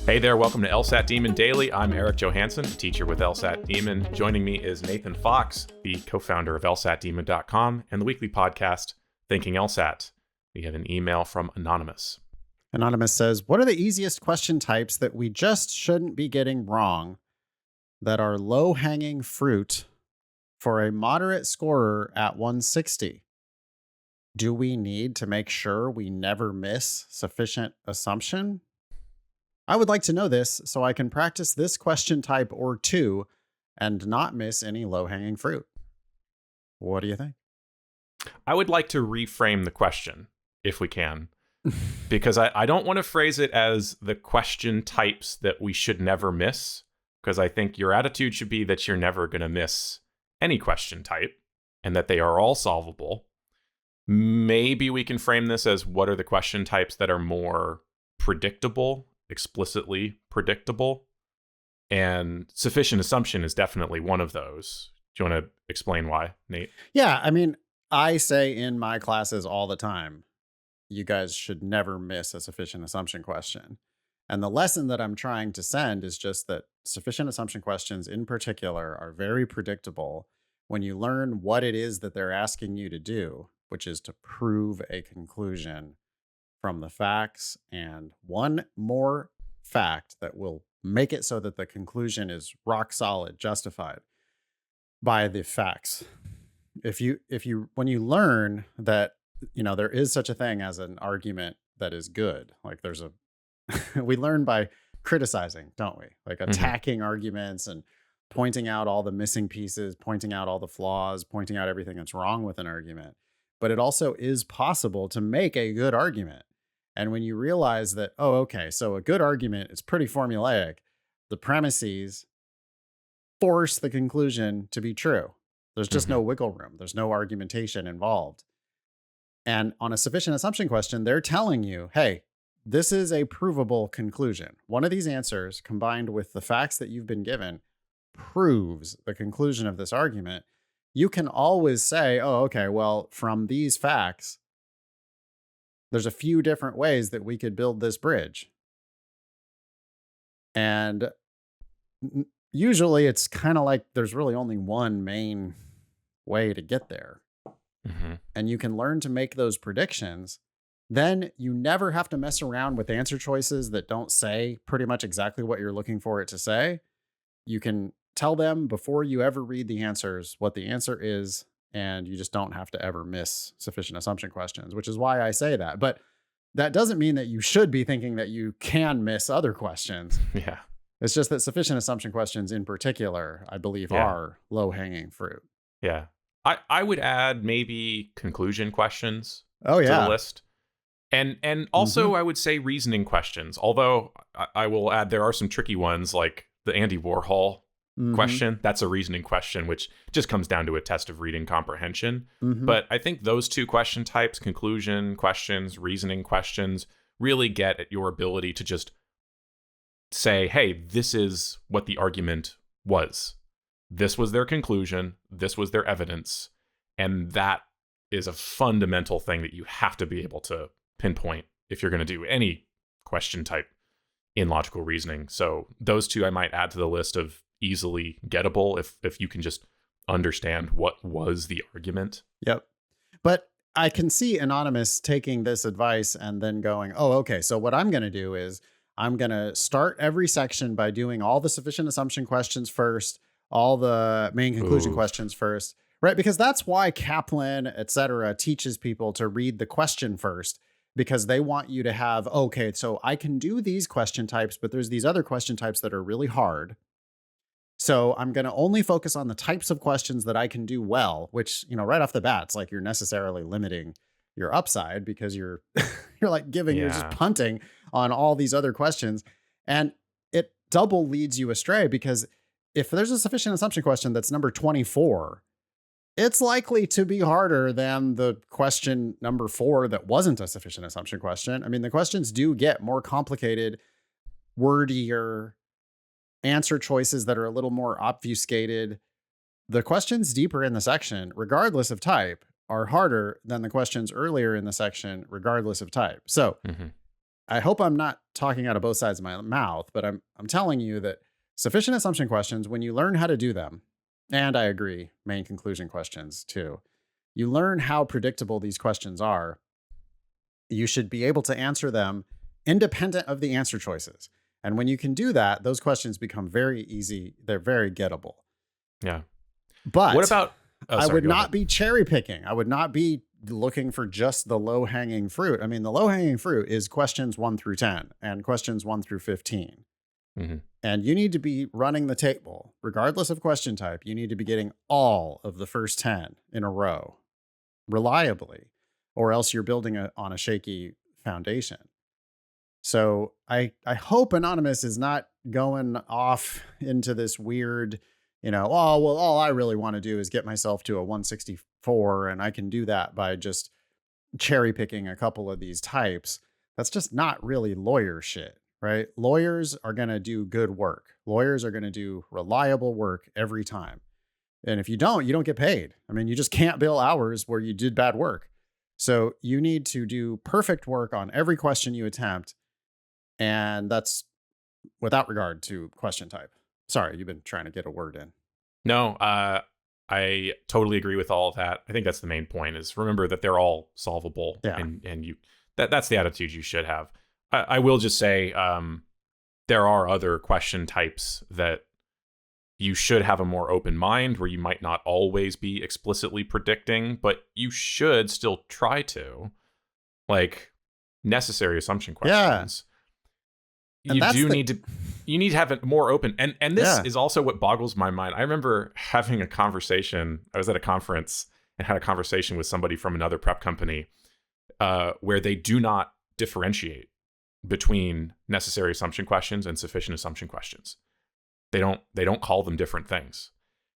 Hey there, welcome to LSAT Demon Daily. I'm Eric Johansson, teacher with LSAT Demon. Joining me is Nathan Fox, the co-founder of LSATdemon.com and the weekly podcast, Thinking LSAT. We have an email from Anonymous. Anonymous says, what are the easiest question types that we just shouldn't be getting wrong that are low-hanging fruit for a moderate scorer at 160? Do we need to make sure we never miss sufficient assumption? I would like to know this so I can practice this question type or two and not miss any low-hanging fruit. What do you think? I would like to reframe the question, if we can, because I don't want to phrase it as the question types that we should never miss, because I think your attitude should be that you're never going to miss any question type and that they are all solvable. Maybe we can frame this as what are the question types that are more predictable, explicitly predictable, and sufficient assumption is definitely one of those. Do you want to explain why, Nate? Yeah, I mean, I say in my classes all the time, you guys should never miss a sufficient assumption question. And the lesson that I'm trying to send is just that sufficient assumption questions in particular are very predictable when you learn what it is that they're asking you to do, which is to prove a conclusion from the facts, and one more fact that will make it so that the conclusion is rock solid, justified by the facts. When you learn that, there is such a thing as an argument that is good, like we learn by criticizing, don't we? Like attacking arguments and pointing out all the missing pieces, pointing out all the flaws, pointing out everything that's wrong with an argument. But it also is possible to make a good argument. And when you realize that, so a good argument is pretty formulaic, the premises force the conclusion to be true. There's just no wiggle room. There's no argumentation involved. And on a sufficient assumption question, they're telling you, hey, this is a provable conclusion. One of these answers combined with the facts that you've been given proves the conclusion of this argument. You can always say, from these facts, there's a few different ways that we could build this bridge. And usually it's kind of like there's really only one main way to get there. And you can learn to make those predictions. Then you never have to mess around with answer choices that don't say pretty much exactly what you're looking for it to say. You can tell them before you ever read the answers what the answer is, and you just don't have to ever miss sufficient assumption questions, which is why I say that. But that doesn't mean that you should be thinking that you can miss other questions. Yeah. It's just that sufficient assumption questions in particular, I believe, are low-hanging fruit. Yeah. I would add maybe conclusion questions to the list. And also I would say reasoning questions, although I will add there are some tricky ones like the Andy Warhol question. That's a reasoning question, which just comes down to a test of reading comprehension. But I think those two question types, conclusion questions, reasoning questions, really get at your ability to just say, hey, this is what the argument was. This was their conclusion. This was their evidence. And that is a fundamental thing that you have to be able to pinpoint if you're going to do any question type in logical reasoning. So those two I might add to the list of easily gettable if you can just understand what was the argument. Yep. But I can see Anonymous taking this advice and then going, so what I'm going to do is I'm going to start every section by doing all the sufficient assumption questions first, all the main conclusion questions first, right? Because that's why Kaplan, et cetera, teaches people to read the question first, because they want you to have, so I can do these question types, but there's these other question types that are really hard. So I'm going to only focus on the types of questions that I can do well, which, right off the bat, it's like you're necessarily limiting your upside because you're like you're just punting on all these other questions. And it double leads you astray, because if there's a sufficient assumption question that's number 24, it's likely to be harder than the question number 4 that wasn't a sufficient assumption question. I mean, the questions do get more complicated, wordier, answer choices that are a little more obfuscated. The questions deeper in the section, regardless of type, are harder than the questions earlier in the section, regardless of type. So I hope I'm not talking out of both sides of my mouth, but I'm telling you that sufficient assumption questions, when you learn how to do them, and I agree, main conclusion questions too, you learn how predictable these questions are. You should be able to answer them independent of the answer choices. And when you can do that, those questions become very easy. They're very gettable. Yeah. But what about, I would go not ahead. be cherry picking. I would not be looking for just the low hanging fruit. I mean, the low hanging fruit is questions 1 through 10 and questions 1 through 15. Mm-hmm. And you need to be running the table, regardless of question type. You need to be getting all of the first 10 in a row reliably, or else you're building on a shaky foundation. So I hope Anonymous is not going off into this weird, oh, well, all I really want to do is get myself to a 164, and I can do that by just cherry picking a couple of these types. That's just not really lawyer shit, right? Lawyers are going to do good work. Lawyers are going to do reliable work every time. And if you don't get paid. I mean, you just can't bill hours where you did bad work. So you need to do perfect work on every question you attempt. And that's without regard to question type. Sorry, you've been trying to get a word in. No, I totally agree with all of that. I think that's the main point, is remember that they're all solvable. Yeah. And you that's the attitude you should have. I will just say there are other question types that you should have a more open mind, where you might not always be explicitly predicting, but you should still try to, like necessary assumption questions. Yeah. You need to have it more open. And this is also what boggles my mind. I remember having a conversation. I was at a conference and had a conversation with somebody from another prep company where they do not differentiate between necessary assumption questions and sufficient assumption questions. They don't call them different things.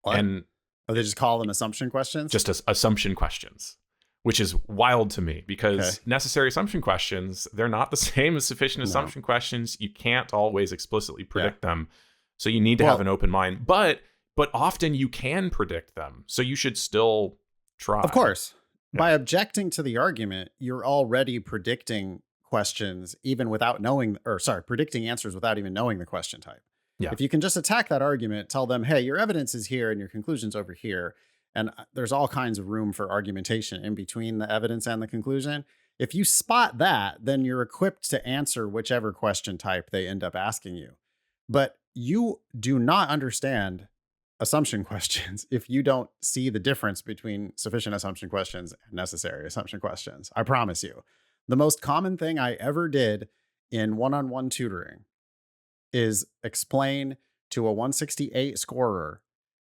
What? And they just call them assumption questions? Just as assumption questions, which is wild to me, because necessary assumption questions, they're not the same as sufficient assumption questions. You can't always explicitly predict them. So you need to have an open mind, but often you can predict them. So you should still try. Of course. Yeah. By objecting to the argument, you're already predicting questions even without knowing, predicting answers without even knowing the question type. Yeah. If you can just attack that argument, tell them, hey, your evidence is here and your conclusion's over here, and there's all kinds of room for argumentation in between the evidence and the conclusion. If you spot that, then you're equipped to answer whichever question type they end up asking you. But you do not understand assumption questions if you don't see the difference between sufficient assumption questions and necessary assumption questions. I promise you. The most common thing I ever did in one-on-one tutoring is explain to a 168 scorer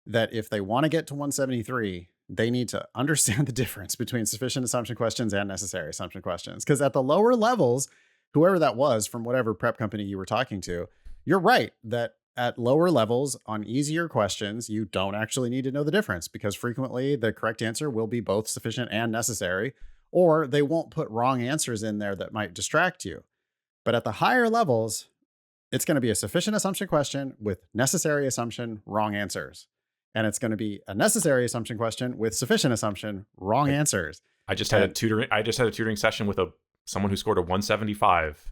that if they want to get to 173, they need to understand the difference between sufficient assumption questions and necessary assumption questions. Because at the lower levels, whoever that was from whatever prep company you were talking to, you're right that at lower levels on easier questions, you don't actually need to know the difference, because frequently the correct answer will be both sufficient and necessary, or they won't put wrong answers in there that might distract you. But at the higher levels, it's going to be a sufficient assumption question with necessary assumption, wrong answers. And it's going to be a necessary assumption question with sufficient assumption, wrong answers. I just had a tutoring session with someone who scored a 175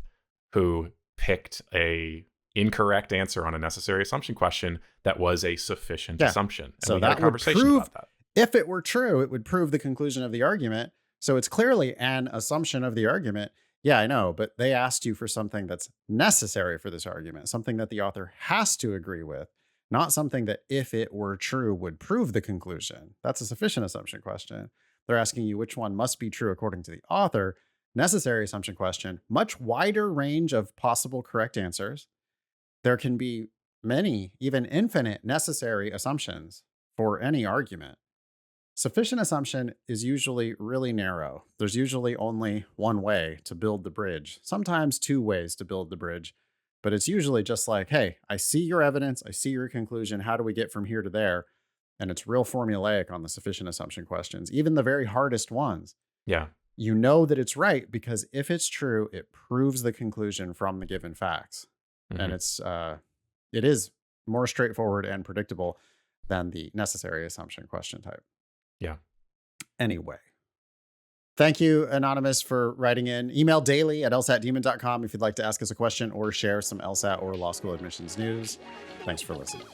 who picked a incorrect answer on a necessary assumption question that was a sufficient assumption. And so we that had a conversation would prove, about that. If it were true, it would prove the conclusion of the argument. So it's clearly an assumption of the argument. Yeah, I know, but they asked you for something that's necessary for this argument, something that the author has to agree with, not something that, if it were true, would prove the conclusion. That's a sufficient assumption question. They're asking you which one must be true according to the author. Necessary assumption question, much wider range of possible correct answers. There can be many, even infinite necessary assumptions for any argument. Sufficient assumption is usually really narrow. There's usually only one way to build the bridge, sometimes two ways to build the bridge, but it's usually just like, hey, I see your evidence, I see your conclusion, how do we get from here to there? And it's real formulaic on the sufficient assumption questions, even the very hardest ones. Yeah. You know that it's right because if it's true, it proves the conclusion from the given facts. Mm-hmm. And it is more straightforward and predictable than the necessary assumption question type. Yeah. Anyway, Thank you, Anonymous, for writing in. Email daily@lsatdemon.com if you'd like to ask us a question or share some LSAT or law school admissions news. Thanks for listening.